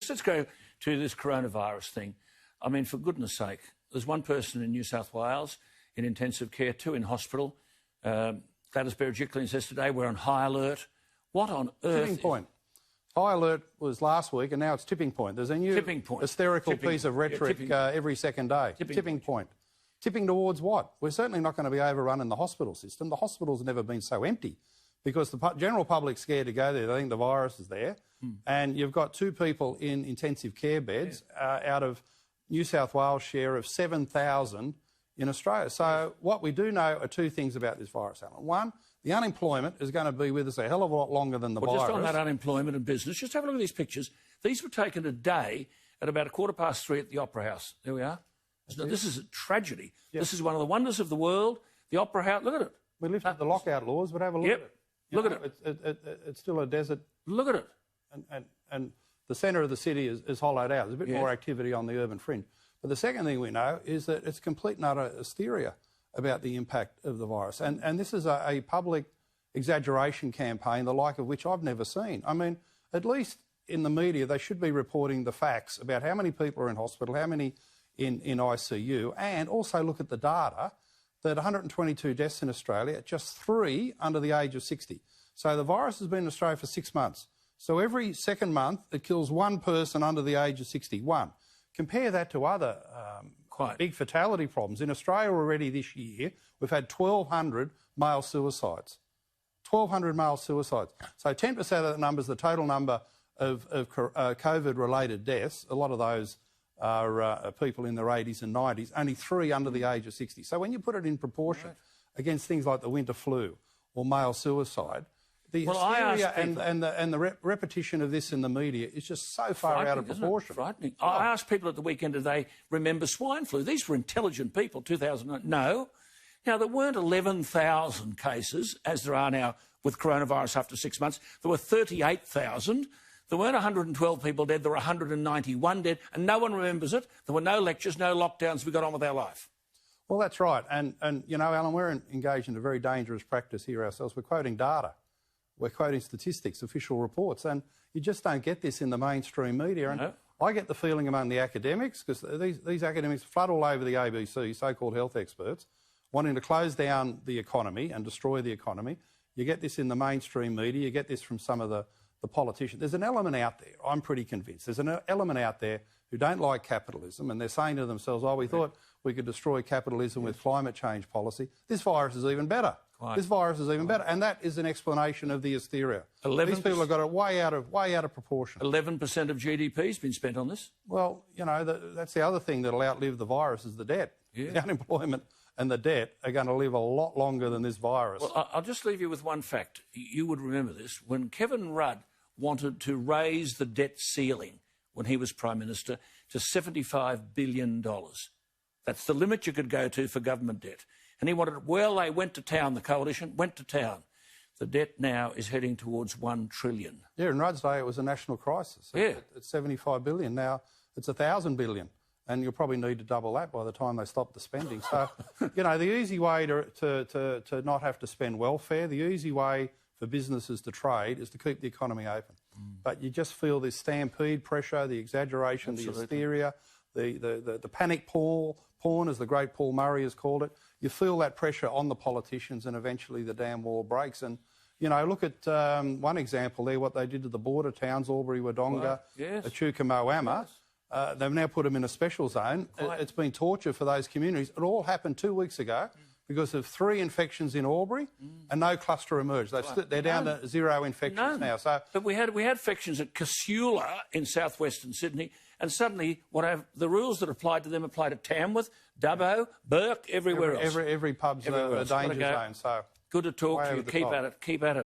Let's go to this coronavirus thing. I mean, for goodness sake, there's one person in New South Wales in intensive care, 2 in hospital. Gladys Berejiklian says today we're on high alert. What on earth? Tipping point. High alert was last week and now it's tipping point. There's a new hysterical piece of rhetoric every second day. Tipping point. Tipping towards what? We're certainly not going to be overrun in the hospital system. The hospital's never been so empty because the general public's scared to go there. They think the virus is there. And you've got 2 people in intensive care beds out of New South Wales' share of 7,000 in Australia. So what we do know are 2 things about this virus, Alan. One, the unemployment is going to be with us a hell of a lot longer than the virus. Just on that unemployment and business, just have a look at these pictures. These were taken today at about 3:15 at the Opera House. There we are. This is a tragedy. Yep. This is one of the wonders of the world. The Opera House, look at it. We lifted the lockout laws, but have a look at it. Look at it. It's still a desert. Look at it. And the centre of the city is hollowed out. There's a bit more activity on the urban fringe. But the second thing we know is that it's complete and utter hysteria about the impact of the virus. And this is a public exaggeration campaign, the like of which I've never seen. I mean, at least in the media, they should be reporting the facts about how many people are in hospital, how many in ICU, and also look at the data that 122 deaths in Australia, just 3 under the age of 60. So the virus has been in Australia for 6 months. So every second month, it kills 1 person under the age of 61. Compare that to other big fatality problems. In Australia already this year, we've had 1,200 male suicides. 1,200 male suicides. So 10% of that number is the total number of COVID-related deaths. A lot of those are people in their 80s and 90s, only 3 under the age of 60. So when you put it in proportion against things like the winter flu or male suicide, the hysteria and the repetition of this in the media is just so far out of proportion. Frightening. I asked people at the weekend, do they remember swine flu? These were intelligent people, 2009. No. Now, there weren't 11,000 cases, as there are now with coronavirus after 6 months. There were 38,000. There weren't 112 people dead. There were 191 dead, and no one remembers it. There were no lectures, no lockdowns. We got on with our life. Well, that's right. And you know, Alan, we're engaged in a very dangerous practice here ourselves. We're quoting data. We're quoting statistics, official reports, and you just don't get this in the mainstream media. And I get the feeling among the academics, because these academics flood all over the ABC, so-called health experts, wanting to close down the economy and destroy the economy. You get this in the mainstream media. You get this from some of the politicians. There's an element out there, I'm pretty convinced, there's an element out there who don't like capitalism, and they're saying to themselves, oh, we thought we could destroy capitalism with climate change policy. This virus is even better. This virus is even better, and that is an explanation of the hysteria. These people have got it way out of proportion. 11% of GDP has been spent on this. Well, you know, that's the other thing that'll outlive the virus is the debt. The unemployment and the debt are going to live a lot longer than this virus. Well, I'll just leave you with one fact. You would remember this. When Kevin Rudd wanted to raise the debt ceiling when he was Prime Minister to $75 billion, that's the limit you could go to for government debt. And he wanted, well, they went to town, the coalition went to town. The debt now is heading towards $1 trillion. Yeah, in Rudd's day it was a national crisis. It's $75 billion. Now it's $1,000 billion. And you'll probably need to double that by the time they stop the spending. So, you know, the easy way to not have to spend welfare, the easy way for businesses to trade is to keep the economy open. But you just feel this stampede pressure, the exaggeration, the hysteria, the panic porn, as the great Paul Murray has called it. You feel that pressure on the politicians and eventually the damn wall breaks. And, you know, look at one example there, what they did to the border towns, Albury, Wodonga, Echuca, Moama. They've now put them in a special zone. It's been torture for those communities. It all happened 2 weeks ago because of 3 infections in Albury and no cluster emerged. They're down to 0 infections now. So, but we had infections at Casula in southwestern Sydney, and suddenly the rules that applied to them apply to Tamworth, Dubbo, Burke, everywhere else. Every pub's a danger zone. So good to talk to you. Keep at it.